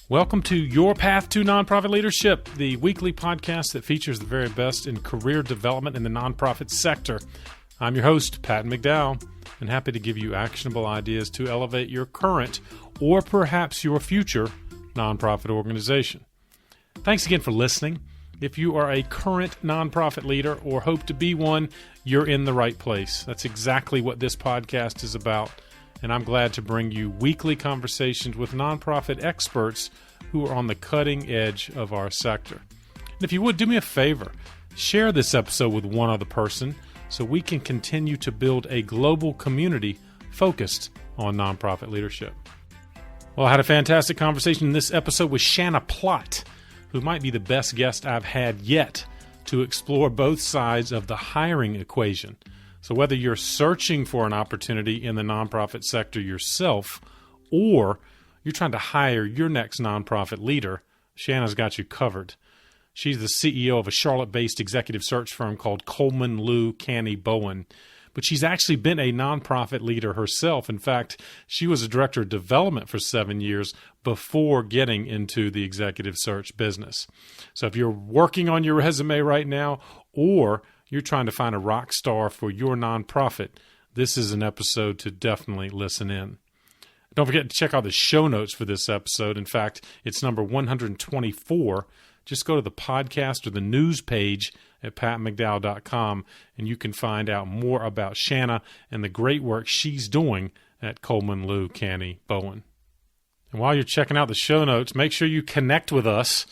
Welcome to Your Path to Nonprofit Leadership, the weekly podcast that features the very best in career development in the nonprofit sector. I'm your host, Pat McDowell, and happy to give you actionable ideas to elevate your current or perhaps your future nonprofit organization. Thanks again for listening. If you are a current nonprofit leader or hope to be one, you're in the right place. That's exactly what this podcast is about. And I'm glad to bring you weekly conversations with nonprofit experts who are on the cutting edge of our sector. And if you would, do me a favor, share this episode with one other person so we can continue to build a global community focused on nonprofit leadership. Well, I had a fantastic conversation in this episode with Shana Plott, who might be the best guest I've had yet to explore both sides of the hiring equation. So whether you're searching for an opportunity in the nonprofit sector yourself, or you're trying to hire your next nonprofit leader, Shana's got you covered. She's the CEO of a Charlotte-based executive search firm called Coleman, Liu, Canny, Bowen. But she's actually been a nonprofit leader herself. In fact, she was a director of development for 7 years before getting into the executive search business. So if you're working on your resume right now, or you're trying to find a rock star for your nonprofit, this is an episode to definitely listen in. Don't forget to check out the show notes for this episode. In fact, it's number 124. Just go to the podcast or the news page at patmcdowell.com, and you can find out more about Shana and the great work she's doing at Coleman, Liu, Canny, Bowen. And while you're checking out the show notes, make sure you connect with us.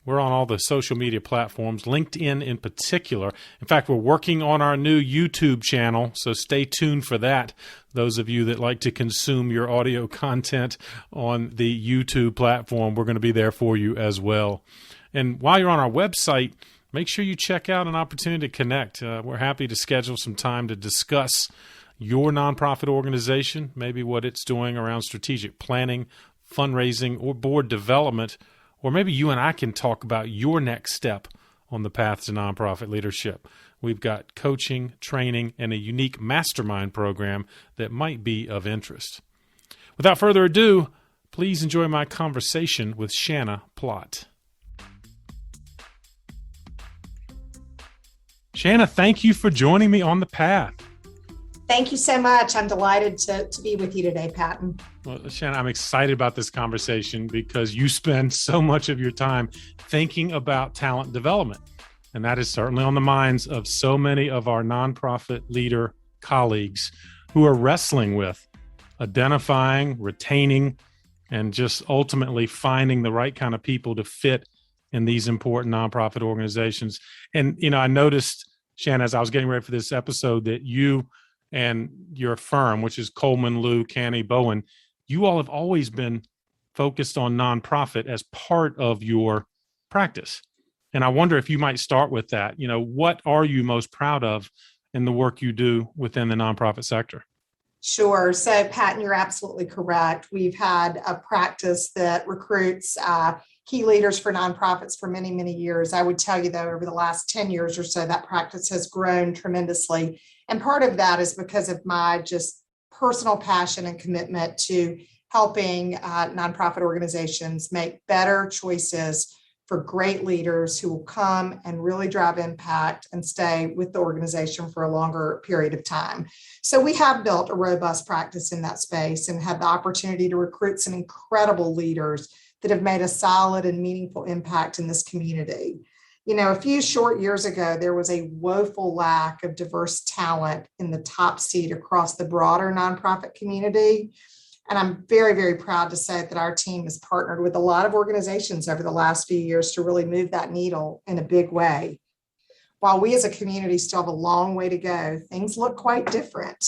We're on all the social media platforms, LinkedIn in particular. In fact, we're working on our new YouTube channel, so stay tuned for that. Those of you that like to consume your audio content on the YouTube platform, we're going to be there for you as well. And while you're on our website, make sure you check out an opportunity to connect. We're happy to schedule some time to discuss your nonprofit organization, maybe what it's doing around strategic planning, fundraising, or board development. Or maybe you and I can talk about your next step on the path to nonprofit leadership. We've got coaching, training, and a unique mastermind program that might be of interest. Without further ado, please enjoy my conversation with Shana Plott. Shana, thank you for joining me on the path. Thank you so much. I'm delighted to be with you today, Patton. Well, Shana, I'm excited about this conversation because you spend so much of your time thinking about talent development. And that is certainly on the minds of so many of our nonprofit leader colleagues who are wrestling with identifying, retaining, and just ultimately finding the right kind of people to fit in these important nonprofit organizations. And, I noticed, Shana, as I was getting ready for this episode, that you and your firm, which is Coleman, Liu, Canny, Bowen, you all have always been focused on nonprofit as part of your practice. And I wonder if you might start with that. What are you most proud of in the work you do within the nonprofit sector? Sure. So, Patton, you're absolutely correct. We've had a practice that recruits key leaders for nonprofits for many, many years. I would tell you, though, over the last 10 years or so, that practice has grown tremendously. And part of that is because of my just personal passion and commitment to helping nonprofit organizations make better choices for great leaders who will come and really drive impact and stay with the organization for a longer period of time. So we have built a robust practice in that space and had the opportunity to recruit some incredible leaders that have made a solid and meaningful impact in this community. A few short years ago, there was a woeful lack of diverse talent in the top seat across the broader nonprofit community. And I'm very, very proud to say that our team has partnered with a lot of organizations over the last few years to really move that needle in a big way. While we as a community still have a long way to go, things look quite different,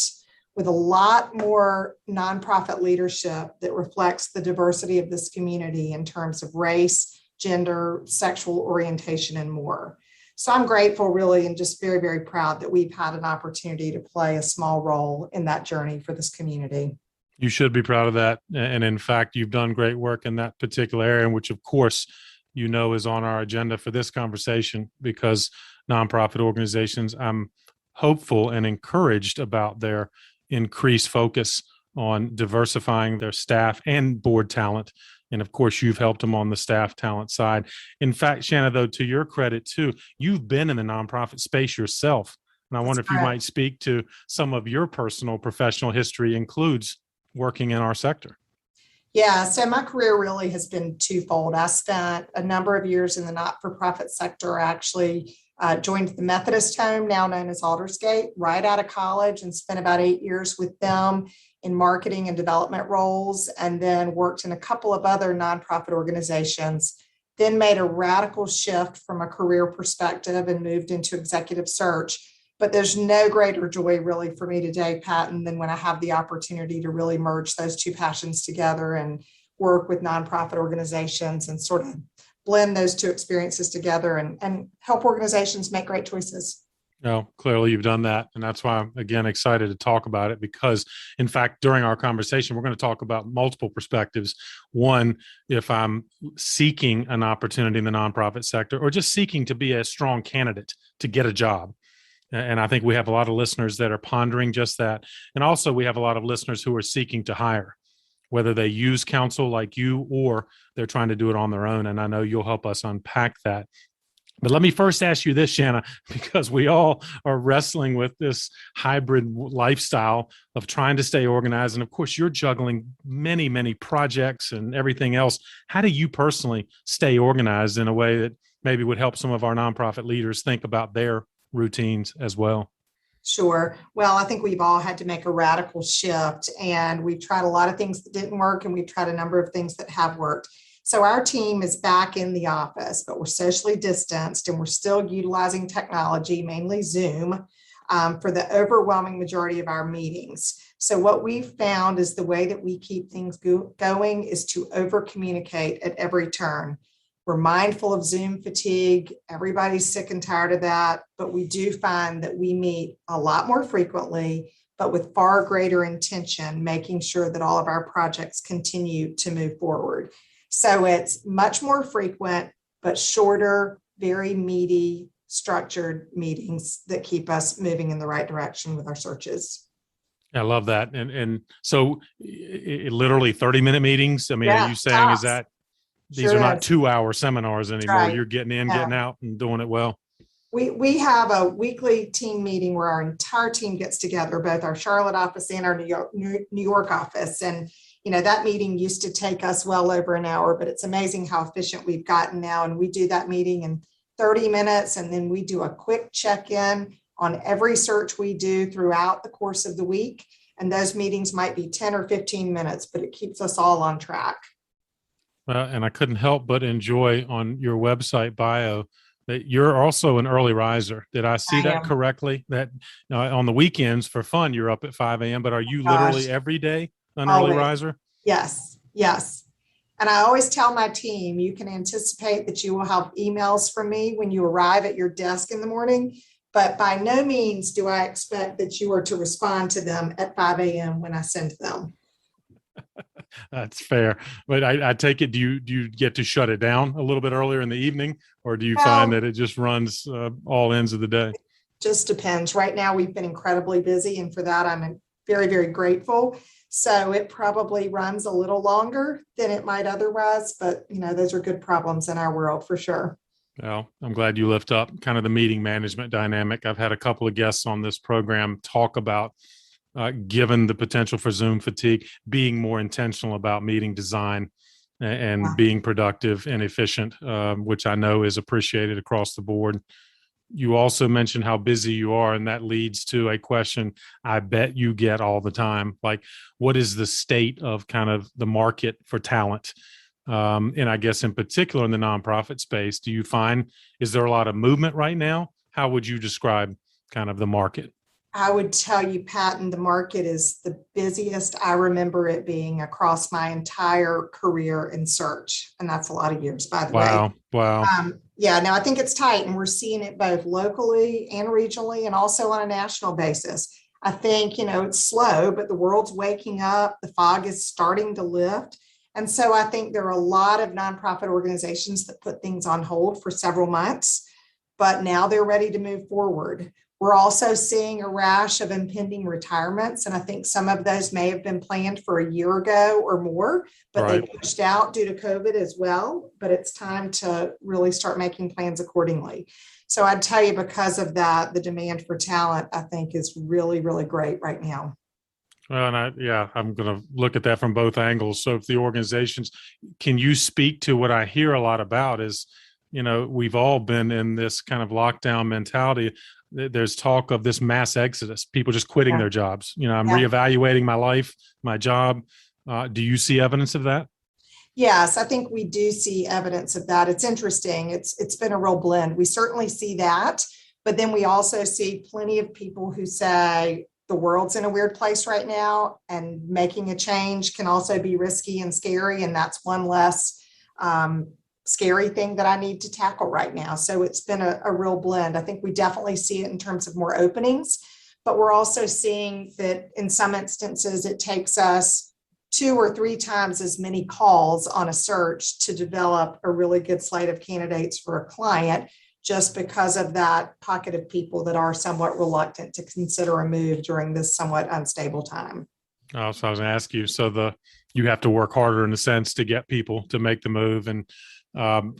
with a lot more nonprofit leadership that reflects the diversity of this community in terms of race, gender, sexual orientation, and more. So I'm grateful, really, and just very, very proud that we've had an opportunity to play a small role in that journey for this community. You should be proud of that. And in fact, you've done great work in that particular area, which of course, is on our agenda for this conversation, because nonprofit organizations, I'm hopeful and encouraged about their increased focus on diversifying their staff and board talent And of course, you've helped them on the staff talent side. In fact, Shanna, though, to your credit too, you've been in the nonprofit space yourself. And I That's wonder if you correct. might speak to some of your personal professional history includes working in our sector. Yeah, so my career really has been twofold. I spent a number of years in the not-for-profit sector. I actually joined the Methodist Home, now known as Aldersgate, right out of college, and spent about 8 years with them in marketing and development roles, and then worked in a couple of other nonprofit organizations. Then made a radical shift from a career perspective and moved into executive search. But there's no greater joy really for me today, Patton, than when I have the opportunity to really merge those two passions together and work with nonprofit organizations and sort of blend those two experiences together and help organizations make great choices. No, clearly you've done that. And that's why I'm, again, excited to talk about it because, in fact, during our conversation, we're going to talk about multiple perspectives. One, if I'm seeking an opportunity in the nonprofit sector or just seeking to be a strong candidate to get a job. And I think we have a lot of listeners that are pondering just that. And also we have a lot of listeners who are seeking to hire, whether they use counsel like you or they're trying to do it on their own. And I know you'll help us unpack that. But let me first ask you this, Shanna, because we all are wrestling with this hybrid lifestyle of trying to stay organized. And of course, you're juggling many, many projects and everything else. How do you personally stay organized in a way that maybe would help some of our nonprofit leaders think about their routines as well? Sure. Well, I think we've all had to make a radical shift, and we've tried a lot of things that didn't work, and we've tried a number of things that have worked. So our team is back in the office, but we're socially distanced, and we're still utilizing technology, mainly Zoom, for the overwhelming majority of our meetings. So what we've found is the way that we keep things going is to over communicate at every turn. We're mindful of Zoom fatigue. Everybody's sick and tired of that, but we do find that we meet a lot more frequently, but with far greater intention, making sure that all of our projects continue to move forward. So it's much more frequent, but shorter, very meaty, structured meetings that keep us moving in the right direction with our searches. I love that. And so literally 30-minute meetings. I mean, are Yeah, you saying is tops. that these Sure are not is. 2-hour seminars That's anymore? right. You're getting in, Yeah. getting out and doing it well. We have a weekly team meeting where our entire team gets together, both our Charlotte office and our New York office. And, that meeting used to take us well over an hour, but it's amazing how efficient we've gotten now. And we do that meeting in 30 minutes. And then we do a quick check-in on every search we do throughout the course of the week. And those meetings might be 10 or 15 minutes, but it keeps us all on track. And I couldn't help but enjoy on your website bio that you're also an early riser. Did I see I that am. correctly? That on the weekends for fun, you're up at 5 a.m., but are you Gosh, literally every day an early always. riser? Yes, yes. And I always tell my team, you can anticipate that you will have emails from me when you arrive at your desk in the morning, but by no means do I expect that you are to respond to them at 5 a.m. when I send them. That's fair. But I take it, do you get to shut it down a little bit earlier in the evening, or do you find Well, that it just runs all ends of the day? just depends. Right now, we've been incredibly busy, and for that, I'm very, very grateful. So it probably runs a little longer than it might otherwise, but those are good problems in our world for sure. Well, I'm glad you lift up kind of the meeting management dynamic. I've had a couple of guests on this program talk about, given the potential for Zoom fatigue, being more intentional about meeting design and Yeah. being productive and efficient, which I know is appreciated across the board. You also mentioned how busy you are, and that leads to a question I bet you get all the time. Like, what is the state of kind of the market for talent? And I guess in particular in the nonprofit space, do you find, is there a lot of movement right now? How would you describe kind of the market? I would tell you, Patton, the market is the busiest I remember it being across my entire career in search. And that's a lot of years, by the way. Wow. Wow. Yeah, now I think it's tight, and we're seeing it both locally and regionally and also on a national basis. I think, it's slow, but the world's waking up. The fog is starting to lift. And so I think there are a lot of nonprofit organizations that put things on hold for several months, but now they're ready to move forward. We're also seeing a rash of impending retirements, and I think some of those may have been planned for a year ago or more, but Right. they pushed out due to COVID as well. But it's time to really start making plans accordingly. So I'd tell you, because of that, the demand for talent, I think, is really, really great right now. Well, and I'm going to look at that from both angles. So if the organizations, can you speak to what I hear a lot about is, we've all been in this kind of lockdown mentality. There's talk of this mass exodus, people just quitting their jobs. I'm reevaluating my life, my job. Do you see evidence of that? Yes, I think we do see evidence of that. It's interesting. It's been a real blend. We certainly see that, but then we also see plenty of people who say the world's in a weird place right now, and making a change can also be risky and scary. And that's one less scary thing that I need to tackle right now. So it's been a real blend. I think we definitely see it in terms of more openings, but we're also seeing that in some instances, it takes us 2 or 3 times as many calls on a search to develop a really good slate of candidates for a client, just because of that pocket of people that are somewhat reluctant to consider a move during this somewhat unstable time. Oh, so I was going to ask you, you have to work harder in a sense to get people to make the move. And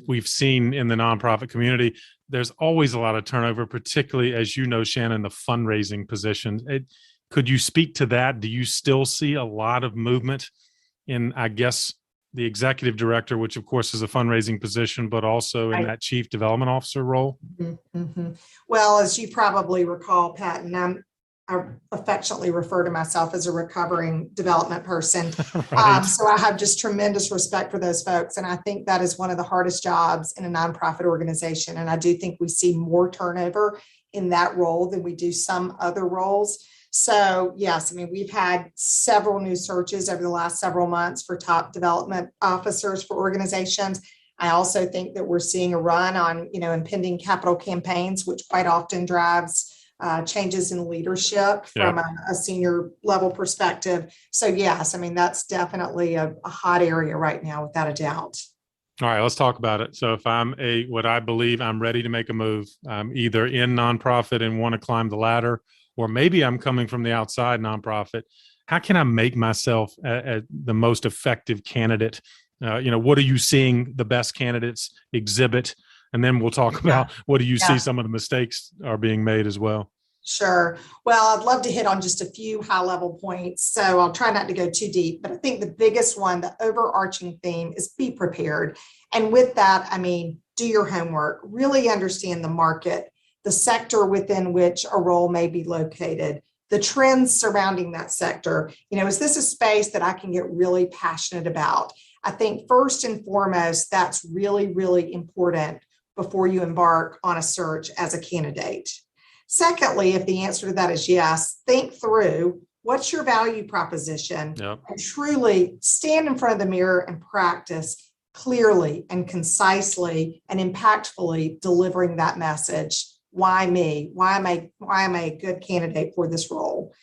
we've seen in the nonprofit community, there's always a lot of turnover, particularly, as you know, Shannon, the fundraising position. Could you speak to that? Do you still see a lot of movement in, I guess, the executive director, which of course is a fundraising position, but also in that chief development officer role? Mm-hmm. Well, as you probably recall, Pat, and I affectionately refer to myself as a recovering development person. Right. So I have just tremendous respect for those folks. And I think that is one of the hardest jobs in a nonprofit organization. And I do think we see more turnover in that role than we do some other roles. So yes, I mean, we've had several new searches over the last several months for top development officers for organizations. I also think that we're seeing a run on, impending capital campaigns, which quite often drives changes in leadership from a senior level perspective. So yes, I mean, that's definitely a hot area right now, without a doubt. All right, let's talk about it. So if I'm what I believe I'm ready to make a move, I'm either in nonprofit and want to climb the ladder, or maybe I'm coming from the outside nonprofit. How can I make myself the most effective candidate? What are you seeing the best candidates exhibit? And then we'll talk about what do you see some of the mistakes are being made as well. Sure. Well, I'd love to hit on just a few high level points. So I'll try not to go too deep, but I think the biggest one, the overarching theme, is be prepared. And with that, I mean, do your homework, really understand the market, the sector within which a role may be located, the trends surrounding that sector. Is this a space that I can get really passionate about? I think first and foremost, that's really, really important before you embark on a search as a candidate. Secondly, if the answer to that is yes, think through what's your value proposition, and truly stand in front of the mirror and practice clearly and concisely and impactfully delivering that message. Why me? Why am I a good candidate for this role?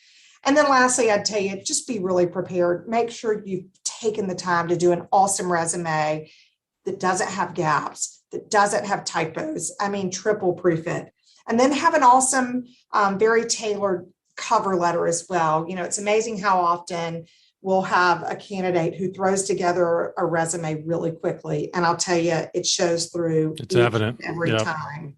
And then lastly, I'd tell you, just be really prepared. Make sure you've taken the time to do an awesome resume that doesn't have gaps, that doesn't have typos. I mean, triple proof it. And then have an awesome, very tailored cover letter as well. It's amazing how often we'll have a candidate who throws together a resume really quickly. And I'll tell you, it shows through. It's evident every time.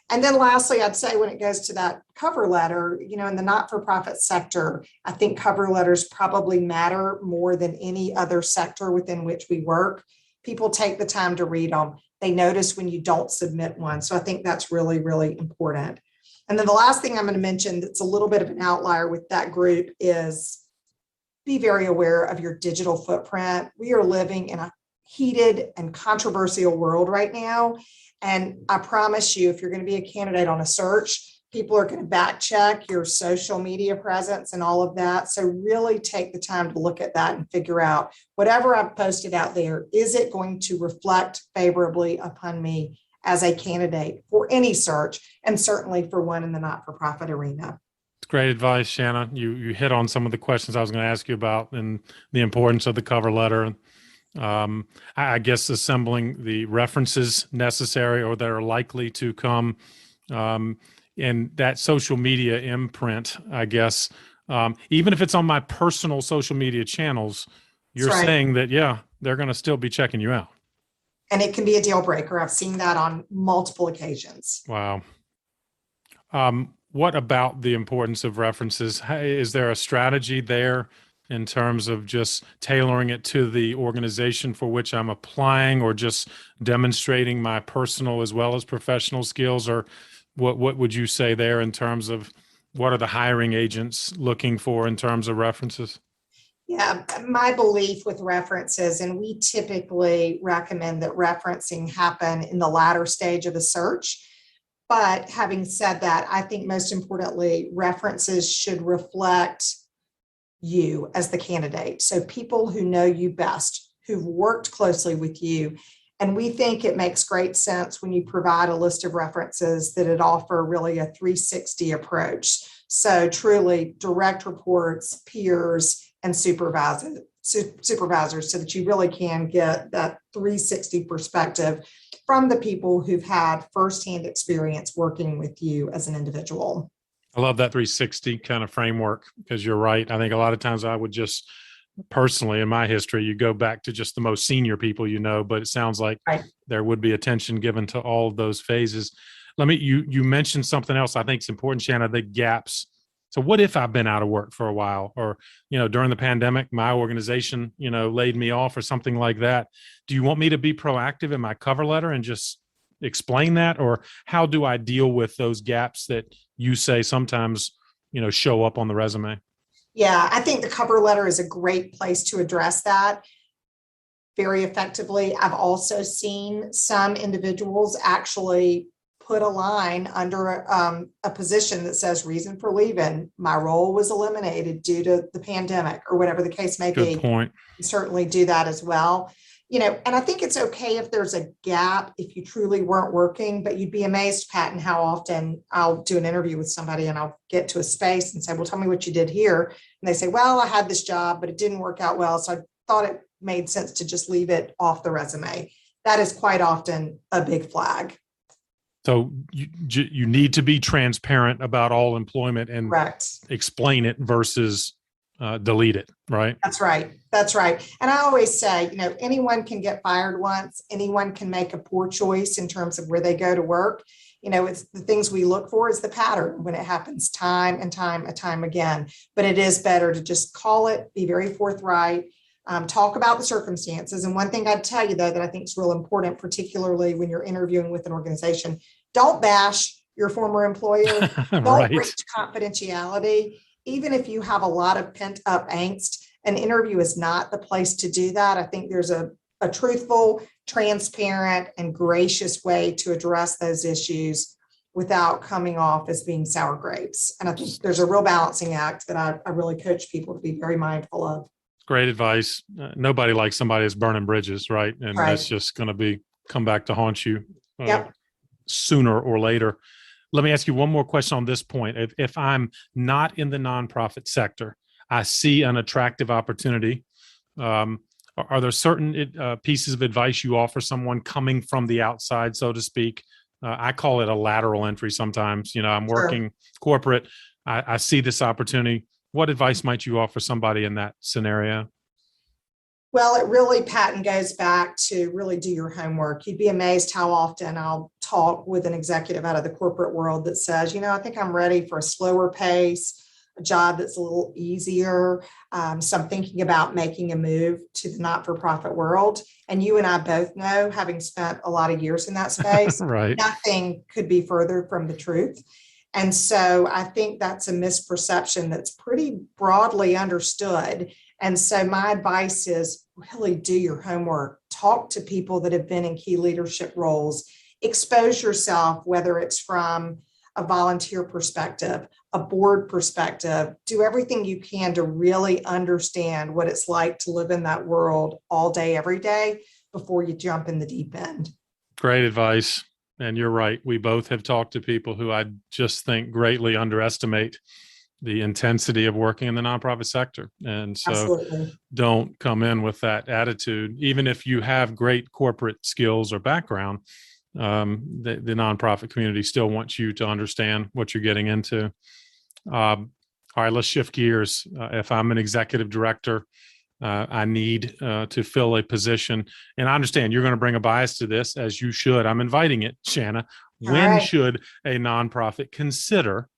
And then lastly, I'd say when it goes to that cover letter, in the not-for-profit sector, I think cover letters probably matter more than any other sector within which we work. People take the time to read them. They notice when you don't submit one. So I think that's really, really important. And then the last thing I'm going to mention that's a little bit of an outlier with that group is be very aware of your digital footprint. We are living in a heated and controversial world right now. And I promise you, if you're going to be a candidate on a search, people are going to back check your social media presence and all of that. So really take the time to look at that and figure out whatever I've posted out there, is it going to reflect favorably upon me as a candidate for any search, and certainly for one in the not-for-profit arena. It's great advice, Shanna. You hit on some of the questions I was going to ask you about, and the importance of the cover letter. I guess assembling the references necessary or that are likely to come. and that social media imprint, I guess, even if it's on my personal social media channels, That's you're right. saying that, yeah, they're going to still be checking you out. And it can be a deal breaker. I've seen that on multiple occasions. Wow. What about the importance of references? Is there a strategy there in terms of just tailoring it to the organization for which I'm applying, or just demonstrating my personal as well as professional skills? Or what would you say there in terms of what are the hiring agents looking for in terms of references? Yeah, my belief with references, and we typically recommend that referencing happen in the latter stage of the search. But having said that, I think most importantly, references should reflect you as the candidate. So people who know you best, who've worked closely with you. And we think it makes great sense when you provide a list of references that it offer really a 360 approach. So truly direct reports, peers, and supervisors so that you really can get that 360 perspective from the people who've had firsthand experience working with you as an individual. I love that 360 kind of framework, because you're right. I think a lot of times I would just personally, in my history, you go back to just the most senior people, but it sounds like Right. there would be attention given to all of those phases. You mentioned something else I think is important, Shanna, the gaps. So what if I've been out of work for a while, or, during the pandemic, my organization, laid me off or something like that? Do you want me to be proactive in my cover letter and just explain that? Or how do I deal with those gaps that you say sometimes, show up on the resume? Yeah, I think the cover letter is a great place to address that very effectively. I've also seen some individuals actually put a line under a position that says reason for leaving. My role was eliminated due to the pandemic, or whatever the case may Good be. point. You certainly do that as well. And I think it's okay if there's a gap if you truly weren't working, but you'd be amazed, Patton, how often I'll do an interview with somebody and I'll get to a space and say, well, tell me what you did here. And they say, well, I had this job, but it didn't work out well. So I thought it made sense to just leave it off the resume. That is quite often a big flag. So you need to be transparent about all employment and Correct. explain it versus delete it, right? That's right. That's right. And I always say, anyone can get fired once. Anyone can make a poor choice in terms of where they go to work. It's the things we look for is the pattern when it happens time and time again. But it is better to just call it, be very forthright, talk about the circumstances. And one thing I'd tell you, though, that I think is real important, particularly when you're interviewing with an organization, don't bash your former employer. Don't Right. breach confidentiality. Even if you have a lot of pent up angst, an interview is not the place to do that. I think there's a truthful, transparent, and gracious way to address those issues without coming off as being sour grapes. And I think there's a real balancing act that I really coach people to be very mindful of. Great advice. Nobody likes somebody that's burning bridges, right? And Right. that's just going to come back to haunt you Yep. sooner or later. Let me ask you one more question on this point. If I'm not in the nonprofit sector, I see an attractive opportunity. Are there certain pieces of advice you offer someone coming from the outside, so to speak? I call it a lateral entry sometimes. I'm working corporate. I see this opportunity. What advice might you offer somebody in that scenario? Well, it really, Patton, goes back to really do your homework. You'd be amazed how often I'll talk with an executive out of the corporate world that says, I think I'm ready for a slower pace, a job that's a little easier. So I'm thinking about making a move to the not-for-profit world. And you and I both know, having spent a lot of years in that space, Right. Nothing could be further from the truth. And so I think that's a misperception that's pretty broadly understood. And so my advice is really do your homework, talk to people that have been in key leadership roles, expose yourself, whether it's from a volunteer perspective, a board perspective, do everything you can to really understand what it's like to live in that world all day, every day before you jump in the deep end. Great advice. And you're right. We both have talked to people who I just think greatly underestimate the intensity of working in the nonprofit sector. And so Absolutely. don't come in with that attitude, even if you have great corporate skills or background. The nonprofit community still wants you to understand what you're getting into. All right, let's shift gears. If I'm an executive director, I need to fill a position. And I understand you're going to bring a bias to this, as you should. I'm inviting it, Shana. All When right. should a nonprofit consider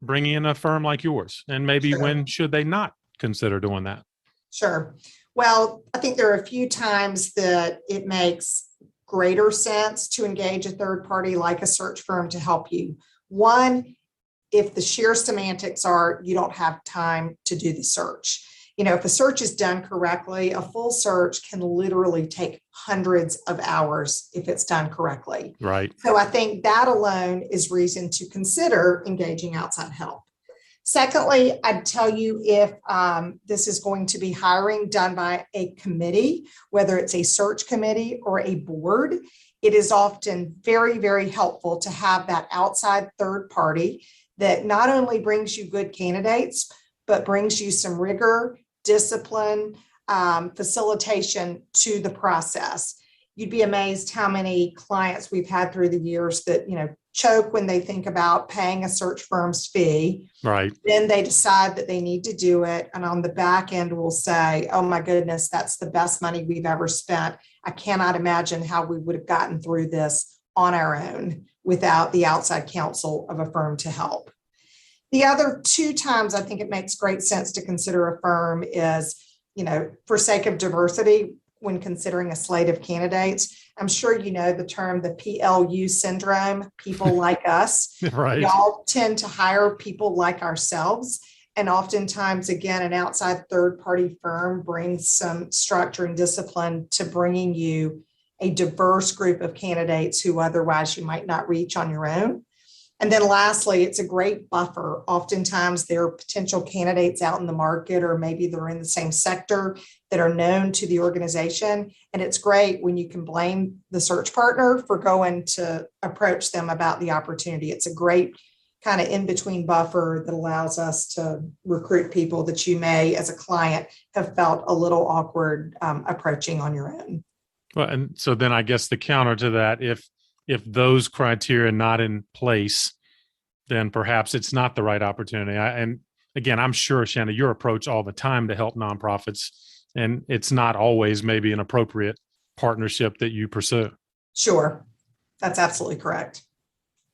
bringing in a firm like yours? And maybe Sure. when should they not consider doing that? Sure. Well, I think there are a few times that it makes greater sense to engage a third party like a search firm to help you. One, if the sheer semantics are you don't have time to do the search. If a search is done correctly, a full search can literally take hundreds of hours if it's done correctly. Right. So I think that alone is reason to consider engaging outside help. Secondly, I'd tell you if this is going to be hiring done by a committee, whether it's a search committee or a board, it is often very, very helpful to have that outside third party that not only brings you good candidates, but brings you some rigor, discipline, facilitation to the process. You'd be amazed how many clients we've had through the years that, choke when they think about paying a search firm's fee. Right. Then they decide that they need to do it. And on the back end will say, oh my goodness, that's the best money we've ever spent. I cannot imagine how we would have gotten through this on our own without the outside counsel of a firm to help. The other two times I think it makes great sense to consider a firm is, for sake of diversity, when considering a slate of candidates. I'm sure you know the term, the PLU syndrome, people like us. Right. Y'all tend to hire people like ourselves. And oftentimes, again, an outside third-party firm brings some structure and discipline to bringing you a diverse group of candidates who otherwise you might not reach on your own. And then lastly, it's a great buffer. Oftentimes there are potential candidates out in the market, or maybe they're in the same sector that are known to the organization. And it's great when you can blame the search partner for going to approach them about the opportunity. It's a great kind of in-between buffer that allows us to recruit people that you may, as a client, have felt a little awkward approaching on your own. Well, and so then I guess the counter to that, if those criteria are not in place, then perhaps it's not the right opportunity. And again, I'm sure, Shana, your approach all the time to help nonprofits, and it's not always maybe an appropriate partnership that you pursue. Sure. That's absolutely correct.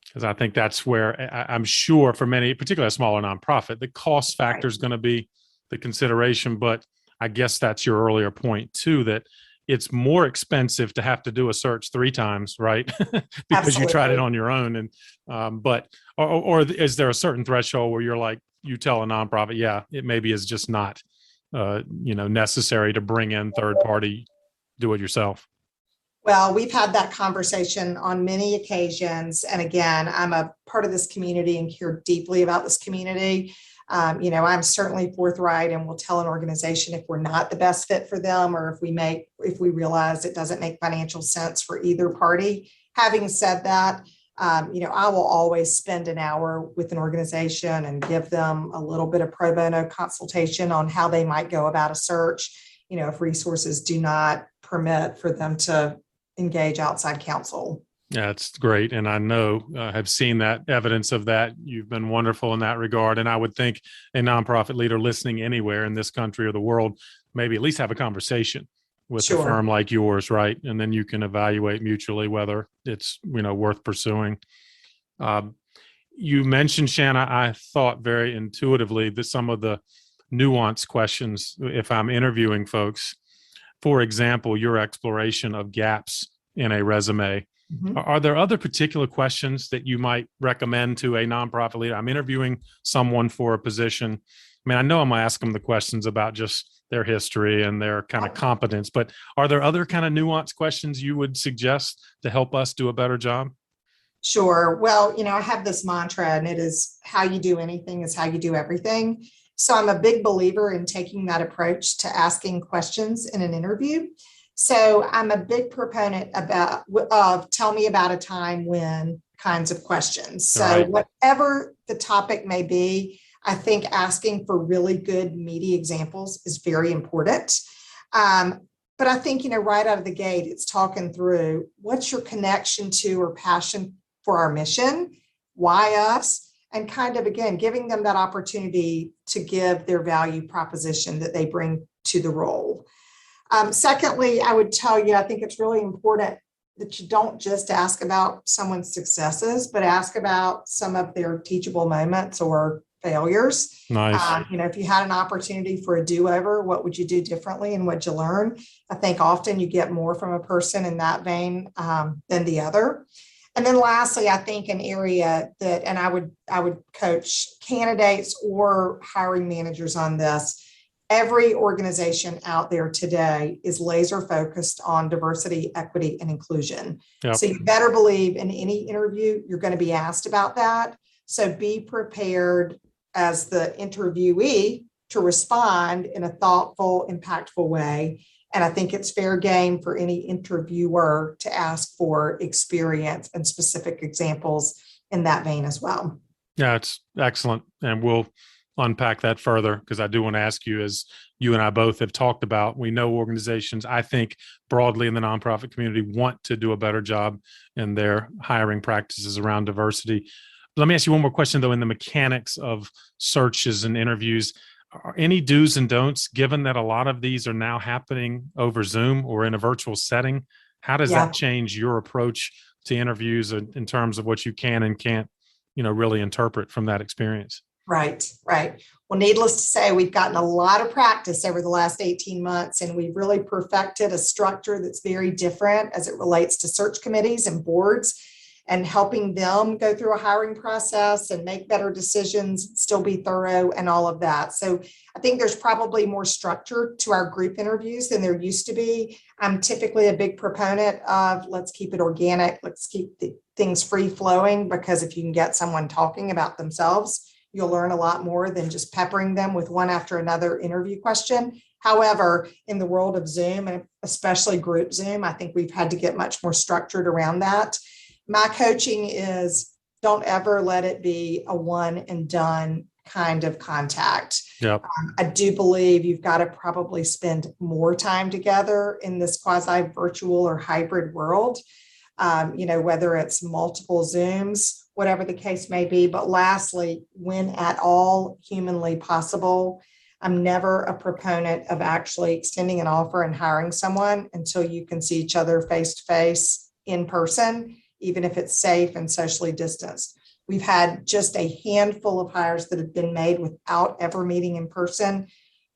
Because I think that's where I'm sure for many, particularly a smaller nonprofit, the cost factor is going to be the consideration. But I guess that's your earlier point too, that it's more expensive to have to do a search 3 times, right? Because Absolutely. You tried it on your own. And but is there a certain threshold where you're like, you tell a nonprofit, yeah, it maybe is just not necessary to bring in third party, do it yourself? Well, we've had that conversation on many occasions. And again, I'm a part of this community and care deeply about this community. I'm certainly forthright and will tell an organization if we're not the best fit for them, or if we realize it doesn't make financial sense for either party. Having said that, I will always spend an hour with an organization and give them a little bit of pro bono consultation on how they might go about a search, if resources do not permit for them to engage outside counsel. Yeah, it's great. And I know have seen that evidence of that. You've been wonderful in that regard. And I would think a nonprofit leader listening anywhere in this country or the world, maybe at least have a conversation with a firm like yours, right? And then you can evaluate mutually whether it's, worth pursuing. You mentioned, Shana, I thought very intuitively that some of the nuanced questions, if I'm interviewing folks, for example, your exploration of gaps in a resume. Mm-hmm. Are there other particular questions that you might recommend to a nonprofit leader? I'm interviewing someone for a position. I mean, I know I'm going to ask them the questions about just their history and their kind of competence, but are there other kind of nuanced questions you would suggest to help us do a better job? Sure. Well, I have this mantra, and it is how you do anything is how you do everything. So I'm a big believer in taking that approach to asking questions in an interview. So I'm a big proponent of tell me about a time when kinds of questions. So whatever the topic may be, I think asking for really good, meaty examples is very important. But I think, right out of the gate, it's talking through what's your connection to or passion for our mission, why us, and kind of, again, giving them that opportunity to give their value proposition that they bring to the role. Secondly, I would tell you, I think it's really important that you don't just ask about someone's successes, but ask about some of their teachable moments or failures. Nice. If you had an opportunity for a do-over, what would you do differently and what'd you learn? I think often you get more from a person in that vein than the other. And then lastly, I think an area that, and I would coach candidates or hiring managers on this. Every organization out there today is laser focused on diversity, equity, and inclusion. Yep. So you better believe in any interview, you're going to be asked about that. So be prepared as the interviewee to respond in a thoughtful, impactful way. And I think it's fair game for any interviewer to ask for experience and specific examples in that vein as well. Yeah, it's excellent. And we'll unpack that further because I do want to ask you, as you and I both have talked about, we know organizations, I think broadly in the nonprofit community, want to do a better job in their hiring practices around diversity. Let me ask you one more question, though, in the mechanics of searches and interviews. Are any do's and don'ts, given that a lot of these are now happening over Zoom or in a virtual setting? How does that change your approach to interviews in terms of what you can and can't, really interpret from that experience? Right. Well, needless to say, we've gotten a lot of practice over the last 18 months, and we've really perfected a structure that's very different as it relates to search committees and boards and helping them go through a hiring process and make better decisions, still be thorough and all of that. So I think there's probably more structure to our group interviews than there used to be. I'm typically a big proponent of let's keep it organic. Let's keep the things free flowing, because if you can get someone talking about themselves, you'll learn a lot more than just peppering them with one after another interview question. However, in the world of Zoom, and especially group Zoom, I think we've had to get much more structured around that. My coaching is don't ever let it be a one and done kind of contact. Yep. I do believe you've got to probably spend more time together in this quasi virtual or hybrid world, whether it's multiple Zooms, whatever the case may be. But lastly, when at all humanly possible, I'm never a proponent of actually extending an offer and hiring someone until you can see each other face to face in person, even if it's safe and socially distanced. We've had just a handful of hires that have been made without ever meeting in person.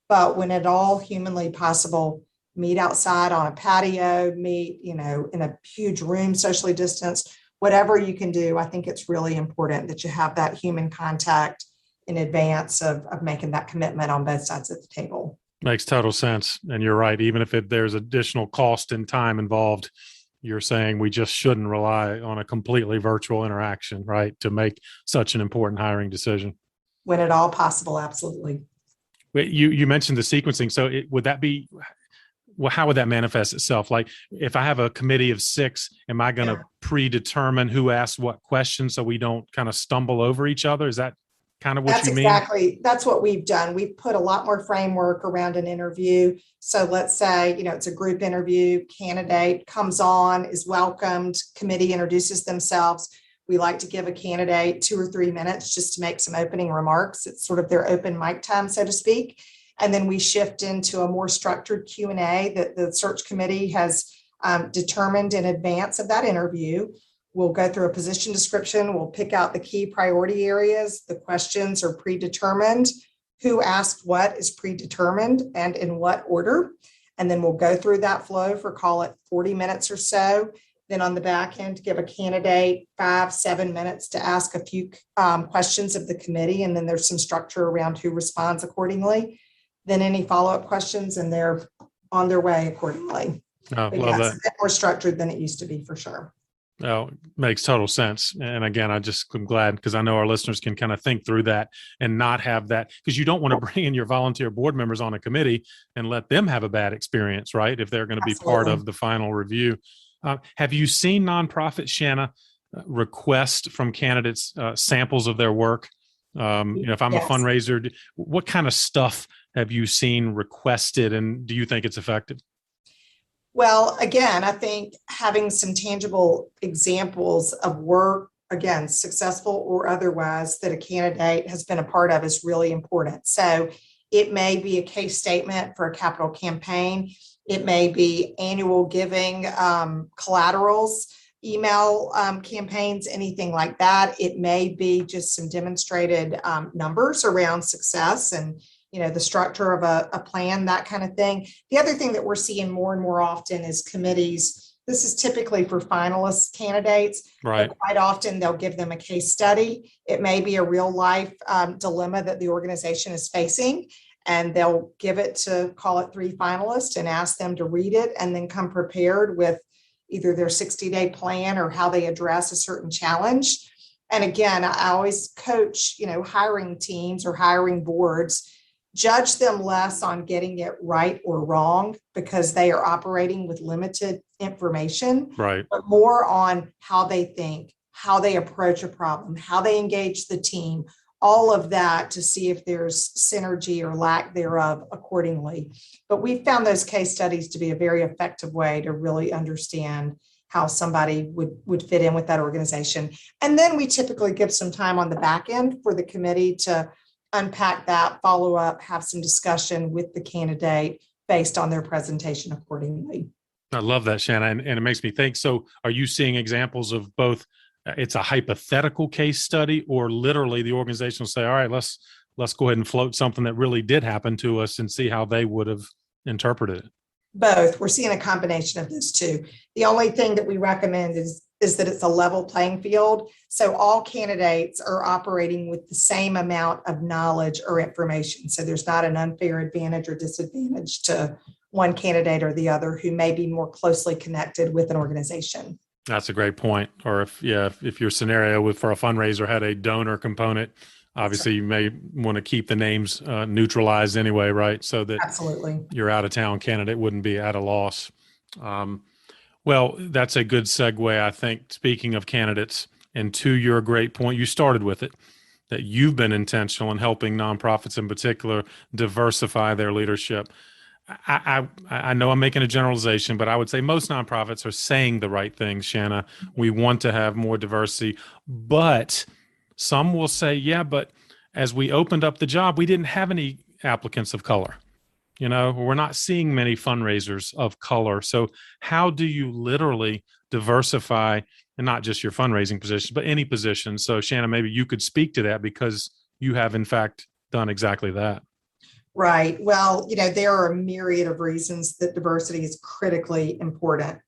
But when at all humanly possible, meet outside on a patio, meet, in a huge room, socially distanced, whatever you can do. I think it's really important that you have that human contact in advance of making that commitment on both sides of the table. Makes total sense. And you're right. Even if there's additional cost and time involved, you're saying we just shouldn't rely on a completely virtual interaction, right, to make such an important hiring decision. When at all possible, absolutely. You mentioned the sequencing. So would that be, well, how would that manifest itself? Like if I have a committee of 6, am I going to predetermine who asks what questions so we don't kind of stumble over each other? Is that kind of what you mean? That's what we've done. We've put a lot more framework around an interview. So let's say, it's a group interview, candidate comes on, is welcomed, committee introduces themselves. We like to give a candidate 2 or 3 minutes just to make some opening remarks. It's sort of their open mic time, so to speak. And then we shift into a more structured Q&A that the search committee has determined in advance of that interview. We'll go through a position description. We'll pick out the key priority areas. The questions are predetermined. Who asked what is predetermined and in what order. And then we'll go through that flow for, call it 40 minutes or so. Then on the back end, give a candidate 5-7 minutes to ask a few questions of the committee. And then there's some structure around who responds accordingly. Then any follow-up questions, and they're on their way accordingly. Oh, love that. It's a bit more structured than it used to be, for sure. Oh, makes total sense. And again, I'm glad, because I know our listeners can kind of think through that and not have that, because you don't want to bring in your volunteer board members on a committee and let them have a bad experience, right? If they're going to be part of the final review. Have you seen nonprofits, Shana, request from candidates samples of their work? If I'm a fundraiser, what kind of stuff have you seen requested, and do you think it's effective? Well, again, I think having some tangible examples of work, again, successful or otherwise, that a candidate has been a part of is really important. So it may be a case statement for a capital campaign. It may be annual giving, collaterals, email campaigns, anything like that. It may be just some demonstrated numbers around success and the structure of a plan, that kind of thing. The other thing that we're seeing more and more often is committees. This is typically for finalist candidates, Right. but quite often they'll give them a case study. It may be a real life dilemma that the organization is facing, and they'll give it to, call it, 3 finalists and ask them to read it and then come prepared with either their 60-day plan or how they address a certain challenge. And again, I always coach, hiring teams or hiring boards, judge them less on getting it right or wrong because they are operating with limited information, Right. but more on how they think, how they approach a problem, how they engage the team, all of that, to see if there's synergy or lack thereof accordingly. But we found those case studies to be a very effective way to really understand how somebody would fit in with that organization. And then we typically give some time on the back end for the committee to unpack that, follow up, have some discussion with the candidate based on their presentation accordingly. I love that, Shanna. And it makes me think, so are you seeing examples of both it's a hypothetical case study, or literally the organization will say, all right, let's go ahead and float something that really did happen to us and see how they would have interpreted it? Both. We're seeing a combination of those two. The only thing that we recommend is that it's a level playing field. So all candidates are operating with the same amount of knowledge or information. So there's not an unfair advantage or disadvantage to one candidate or the other who may be more closely connected with an organization. That's a great point. Or if your scenario for a fundraiser had a donor component, obviously you may want to keep the names neutralized anyway, right? So that absolutely your out of town candidate wouldn't be at a loss. Well, that's a good segue, I think, speaking of candidates, and to your great point, you started with it, that you've been intentional in helping nonprofits in particular diversify their leadership. I know I'm making a generalization, but I would say most nonprofits are saying the right things, Shanna. We want to have more diversity, but some will say, yeah, but as we opened up the job, we didn't have any applicants of color. We're not seeing many fundraisers of color. So how do you literally diversify, and not just your fundraising position, but any position? So Shanna, maybe you could speak to that because you have in fact done exactly that. Right. Well, there are a myriad of reasons that diversity is critically important.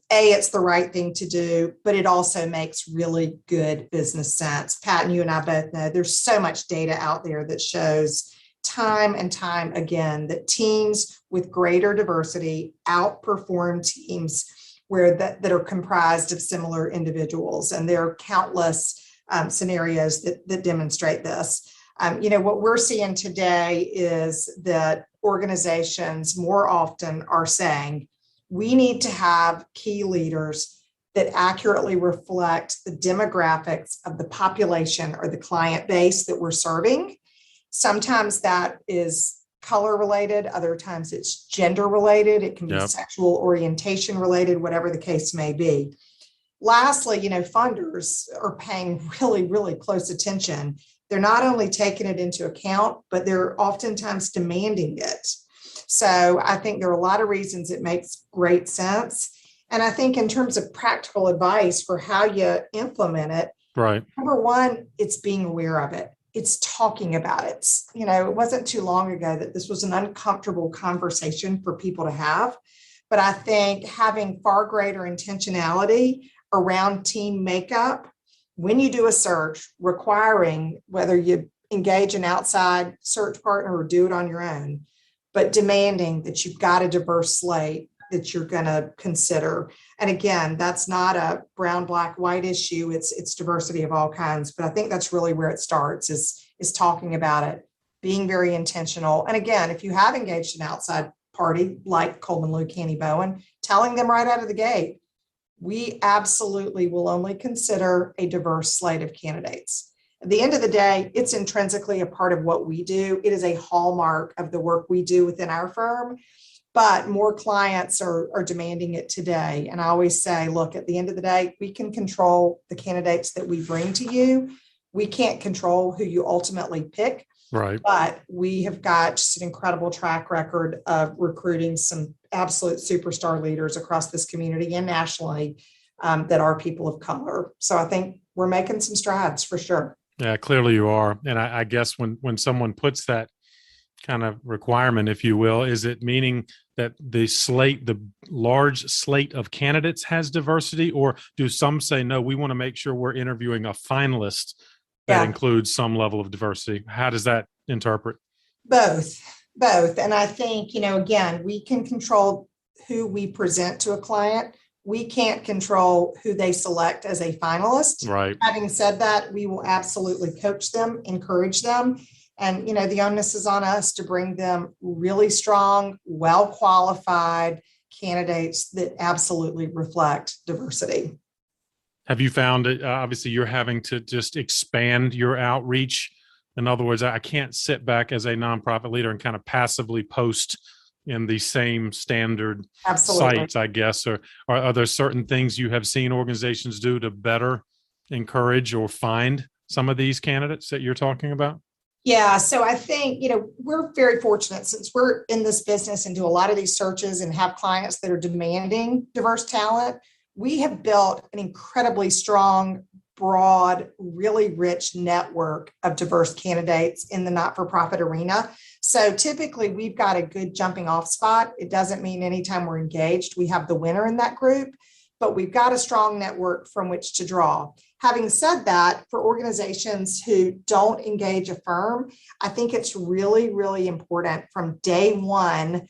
It's the right thing to do, but it also makes really good business sense. Pat and you and I both know there's so much data out there that shows time and time again that teams with greater diversity outperform teams that are comprised of similar individuals. And there are countless scenarios that demonstrate this. What we're seeing today is that organizations more often are saying we need to have key leaders that accurately reflect the demographics of the population or the client base that we're serving. Sometimes that is color related, other times it's gender related, it can be sexual orientation related, whatever the case may be. Lastly, funders are paying really, really close attention. They're not only taking it into account, but they're oftentimes demanding it. So I think there are a lot of reasons it makes great sense. And I think in terms of practical advice for how you implement it, right. Number one, it's being aware of it. It's talking about it. It wasn't too long ago that this was an uncomfortable conversation for people to have. But I think having far greater intentionality around team makeup, when you do a search, requiring whether you engage an outside search partner or do it on your own, but demanding that you've got a diverse slate that you're going to consider. And again, that's not a brown, black, white issue. It's diversity of all kinds. But I think that's really where it starts is talking about it, being very intentional. And again, if you have engaged an outside party like Coleman Liu Canny Bowen, telling them right out of the gate, we absolutely will only consider a diverse slate of candidates. At the end of the day, it's intrinsically a part of what we do. It is a hallmark of the work we do within our firm. but more clients are demanding it today. And I always say, look, at the end of the day, we can control the candidates that we bring to you. We can't control who you ultimately pick. Right. But we have got just an incredible track record of recruiting some absolute superstar leaders across this community and nationally that are people of color. So I think we're making some strides for sure. Yeah, clearly you are. And I guess when someone puts that kind of requirement, if you will, is it meaning that the large slate of candidates has diversity, or do some say, no, we want to make sure we're interviewing a finalist that includes some level of diversity? How does that interpret? Both. And I think, again, we can control who we present to a client. We can't control who they select as a finalist. Right. Having said that, we will absolutely coach them, encourage them. And, the onus is on us to bring them really strong, well-qualified candidates that absolutely reflect diversity. Have you found it? Obviously, you're having to just expand your outreach. In other words, I can't sit back as a nonprofit leader and kind of passively post in the same standard sites, I guess. Or are there certain things you have seen organizations do to better encourage or find some of these candidates that you're talking about? Yeah. So I think, we're very fortunate since we're in this business and do a lot of these searches and have clients that are demanding diverse talent. We have built an incredibly strong, broad, really rich network of diverse candidates in the not-for-profit arena. So typically we've got a good jumping off spot. It doesn't mean anytime we're engaged, we have the winner in that group, but we've got a strong network from which to draw. Having said that, for organizations who don't engage a firm, I think it's really, really important from day one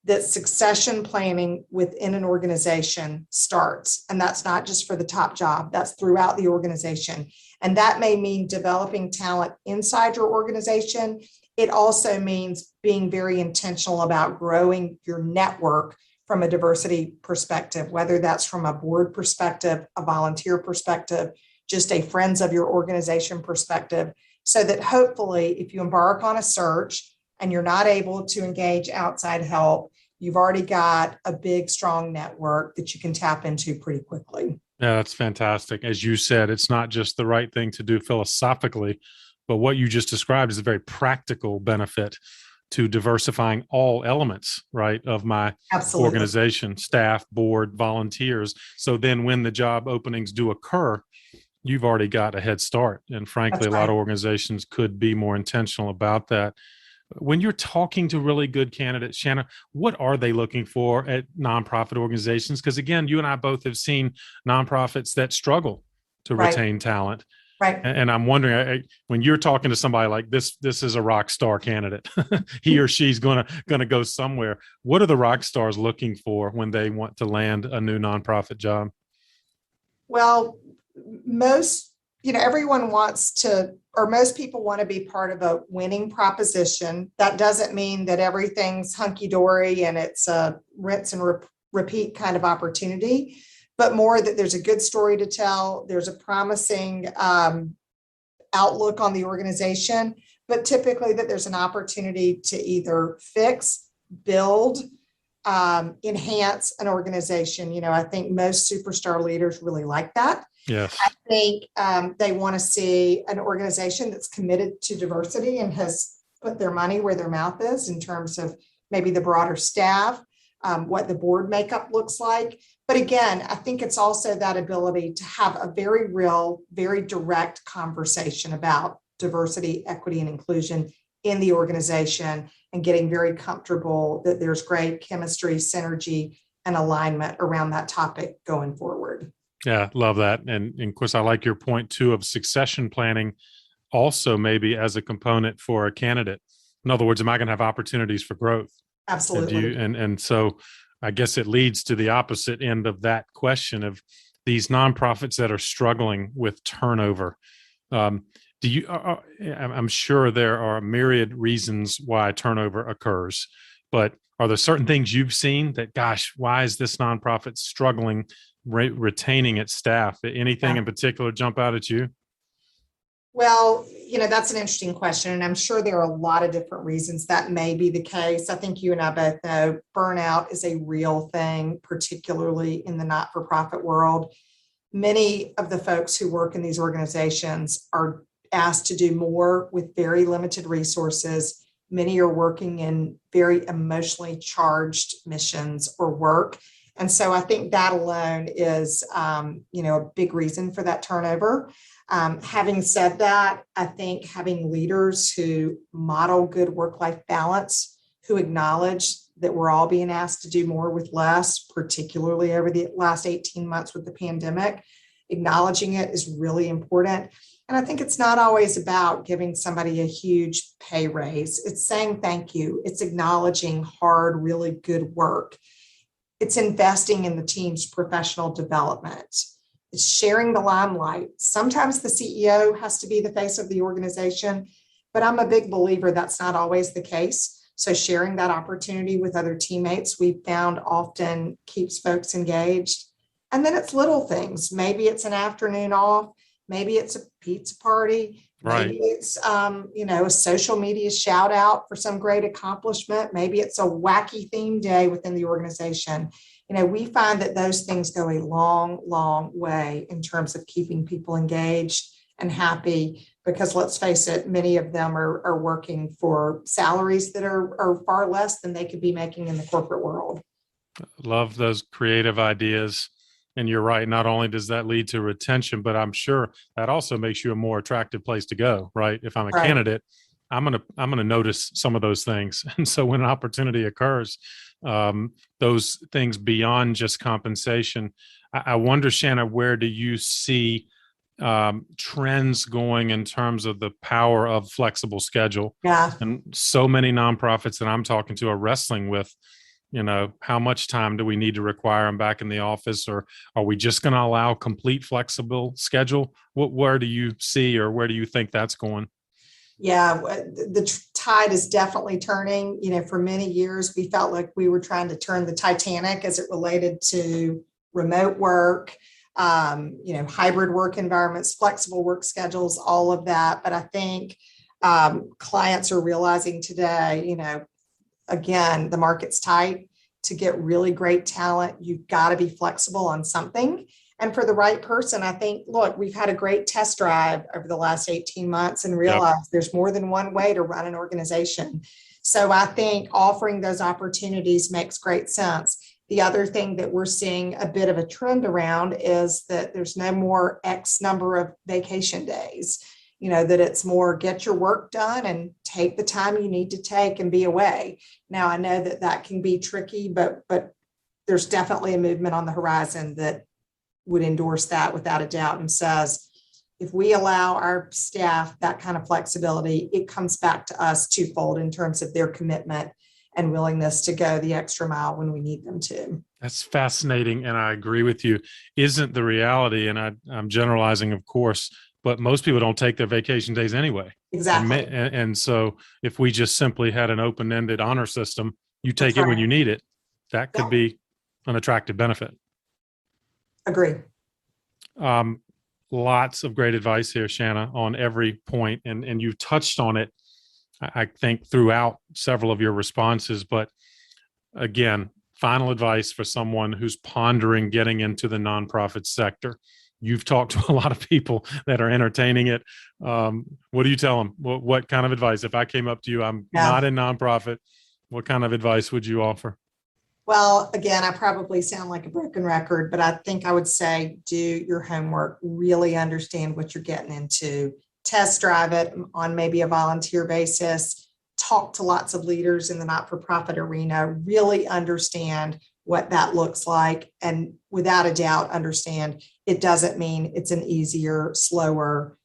that succession planning within an organization starts. And that's not just for the top job, that's throughout the organization. And that may mean developing talent inside your organization. It also means being very intentional about growing your network from a diversity perspective, whether that's from a board perspective, a volunteer perspective, just a friends of your organization perspective, so that hopefully if you embark on a search and you're not able to engage outside help, you've already got a big, strong network that you can tap into pretty quickly. Yeah, that's fantastic. As you said, it's not just the right thing to do philosophically, but what you just described is a very practical benefit to diversifying all elements, right, of my organization, staff, board, volunteers. So then when the job openings do occur, you've already got a head start. And frankly, a lot of organizations could be more intentional about that. When you're talking to really good candidates, Shana, what are they looking for at nonprofit organizations? Because again, you and I both have seen nonprofits that struggle to retain talent. Right. And I'm wondering, when you're talking to somebody like this is a rock star candidate. He or she's gonna go somewhere. What are the rock stars looking for when they want to land a new nonprofit job? Well, everyone wants to, or most people want to be part of a winning proposition. That doesn't mean that everything's hunky-dory and it's a rinse and repeat kind of opportunity, but more that there's a good story to tell. There's a promising outlook on the organization, but typically that there's an opportunity to either fix, build, enhance an organization. I think most superstar leaders really like that. Yes. I think they want to see an organization that's committed to diversity and has put their money where their mouth is in terms of maybe the broader staff, what the board makeup looks like. But again, I think it's also that ability to have a very real, very direct conversation about diversity, equity, and inclusion in the organization and getting very comfortable that there's great chemistry, synergy, and alignment around that topic going forward. Yeah, love that. And of course, I like your point too of succession planning also maybe as a component for a candidate. In other words, am I going to have opportunities for growth? Absolutely. And so I guess it leads to the opposite end of that question of these nonprofits that are struggling with turnover. I'm sure there are a myriad reasons why turnover occurs, but are there certain things you've seen that, gosh, why is this nonprofit struggling retaining its staff? Anything in particular jump out at you? Well, that's an interesting question. And I'm sure there are a lot of different reasons that may be the case. I think you and I both know burnout is a real thing, particularly in the not-for-profit world. Many of the folks who work in these organizations are asked to do more with very limited resources. Many are working in very emotionally charged missions or work. And so I think that alone is, a big reason for that turnover. Having said that, I think having leaders who model good work-life balance, who acknowledge that we're all being asked to do more with less, particularly over the last 18 months with the pandemic, acknowledging it is really important. And I think it's not always about giving somebody a huge pay raise. It's saying thank you. It's acknowledging hard, really good work. It's investing in the team's professional development. It's sharing the limelight. Sometimes the CEO has to be the face of the organization, but I'm a big believer that's not always the case. So sharing that opportunity with other teammates, we found often keeps folks engaged. And then it's little things. Maybe it's an afternoon off. Maybe it's a pizza party. Right. Maybe it's, a social media shout out for some great accomplishment. Maybe it's a wacky theme day within the organization. We find that those things go a long, long way in terms of keeping people engaged and happy, because let's face it, many of them are working for salaries that are far less than they could be making in the corporate world. Love those creative ideas. And you're right. Not only does that lead to retention, but I'm sure that also makes you a more attractive place to go, right? If I'm a candidate, I'm gonna notice some of those things. And so when an opportunity occurs, those things beyond just compensation, I wonder, Shana, where do you see trends going in terms of the power of flexible schedule? Yeah. And so many nonprofits that I'm talking to are wrestling with, how much time do we need to require them back in the office, or are we just going to allow complete flexible schedule? Where do you see, or where do you think that's going? Yeah, the tide is definitely turning. For many years, we felt like we were trying to turn the Titanic as it related to remote work, hybrid work environments, flexible work schedules, all of that. But I think clients are realizing today, again, the market's tight. To get really great talent, you've got to be flexible on something. And for the right person, I think, look, we've had a great test drive over the last 18 months and realized there's more than one way to run an organization. So I think offering those opportunities makes great sense. The other thing that we're seeing a bit of a trend around is that there's no more X number of vacation days. That it's more get your work done and take the time you need to take and be away. Now, I know that can be tricky, but there's definitely a movement on the horizon that would endorse that without a doubt, and says, if we allow our staff that kind of flexibility, it comes back to us twofold in terms of their commitment and willingness to go the extra mile when we need them to. That's fascinating. And I agree with you. Isn't the reality, and I'm generalizing, of course, but most people don't take their vacation days anyway. Exactly. And so if we just simply had an open-ended honor system, you take it when you need it, that could be an attractive benefit. Agree. Lots of great advice here, Shana, on every point. And you touched on it, I think, throughout several of your responses. But again, final advice for someone who's pondering getting into the nonprofit sector. You've talked to a lot of people that are entertaining it. What do you tell them? What kind of advice? If I came up to you, I'm not in nonprofit, what kind of advice would you offer? Well, again, I probably sound like a broken record, but I think I would say do your homework, really understand what you're getting into, test drive it on maybe a volunteer basis, talk to lots of leaders in the not-for-profit arena, really understand what that looks like. And without a doubt, understand it doesn't mean it's an easier, slower,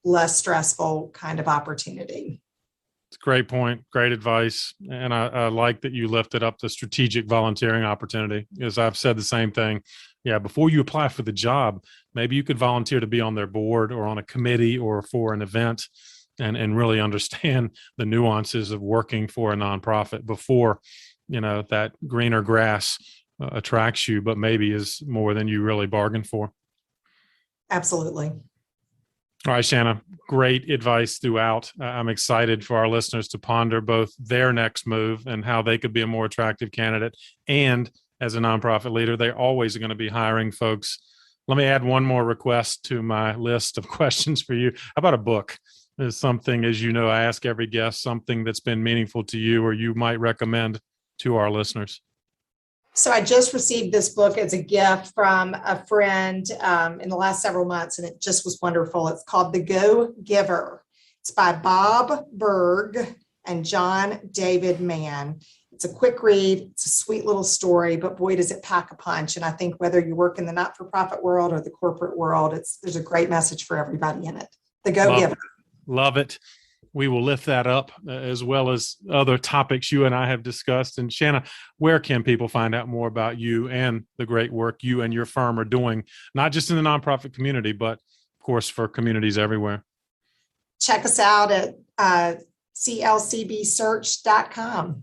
less stressful kind of opportunity. It's a great point. Great advice. And I like that you lifted up the strategic volunteering opportunity, because I've said the same thing. Yeah, before you apply for the job, maybe you could volunteer to be on their board or on a committee or for an event, and really understand the nuances of working for a nonprofit before, that greener grass attracts you, but maybe is more than you really bargained for. Absolutely. All right, Shana, great advice throughout. I'm excited for our listeners to ponder both their next move and how they could be a more attractive candidate. And as a nonprofit leader, they're always going to be hiring folks. Let me add one more request to my list of questions for you. How about a book? Is something, as you know, I ask every guest, something that's been meaningful to you or you might recommend to our listeners. So I just received this book as a gift from a friend in the last several months, and it just was wonderful. It's called The Go Giver. It's by Bob Berg and John David Mann. It's a quick read. It's a sweet little story, but boy, does it pack a punch. And I think whether you work in the not-for-profit world or the corporate world, there's a great message for everybody in it. The Go Giver. Love it. We will lift that up as well as other topics you and I have discussed. And Shana, where can people find out more about you and the great work you and your firm are doing, not just in the nonprofit community, but of course for communities everywhere? Check us out at clcbsearch.com.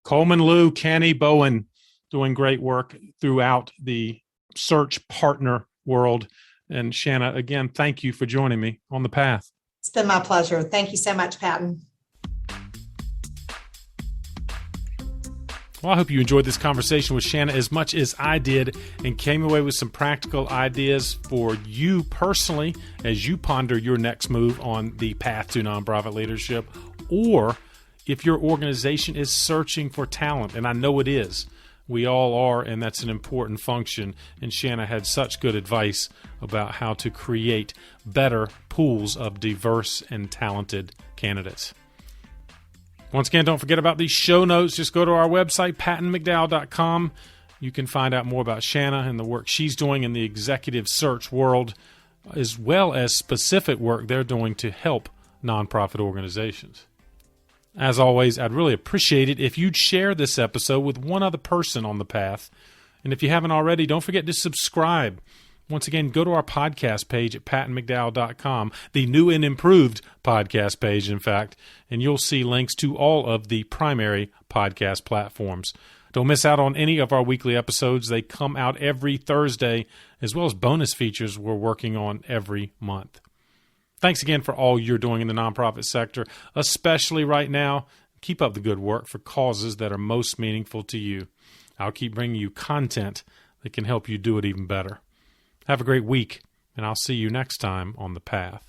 Coleman Liu, Kenny Bowen, doing great work throughout the search partner world. And Shana, again, thank you for joining me on The Path. It's been my pleasure. Thank you so much, Patton. Well, I hope you enjoyed this conversation with Shana as much as I did and came away with some practical ideas for you personally as you ponder your next move on the path to nonprofit leadership, or if your organization is searching for talent, and I know it is. We all are, and that's an important function. And Shana had such good advice about how to create better pools of diverse and talented candidates. Once again, don't forget about these show notes. Just go to our website, pattonmcdowell.com. You can find out more about Shana and the work she's doing in the executive search world, as well as specific work they're doing to help nonprofit organizations. As always, I'd really appreciate it if you'd share this episode with one other person on the path. And if you haven't already, don't forget to subscribe. Once again, go to our podcast page at pattonmcdowell.com, the new and improved podcast page, in fact, and you'll see links to all of the primary podcast platforms. Don't miss out on any of our weekly episodes. They come out every Thursday, as well as bonus features we're working on every month. Thanks again for all you're doing in the nonprofit sector, especially right now. Keep up the good work for causes that are most meaningful to you. I'll keep bringing you content that can help you do it even better. Have a great week, and I'll see you next time on The Path.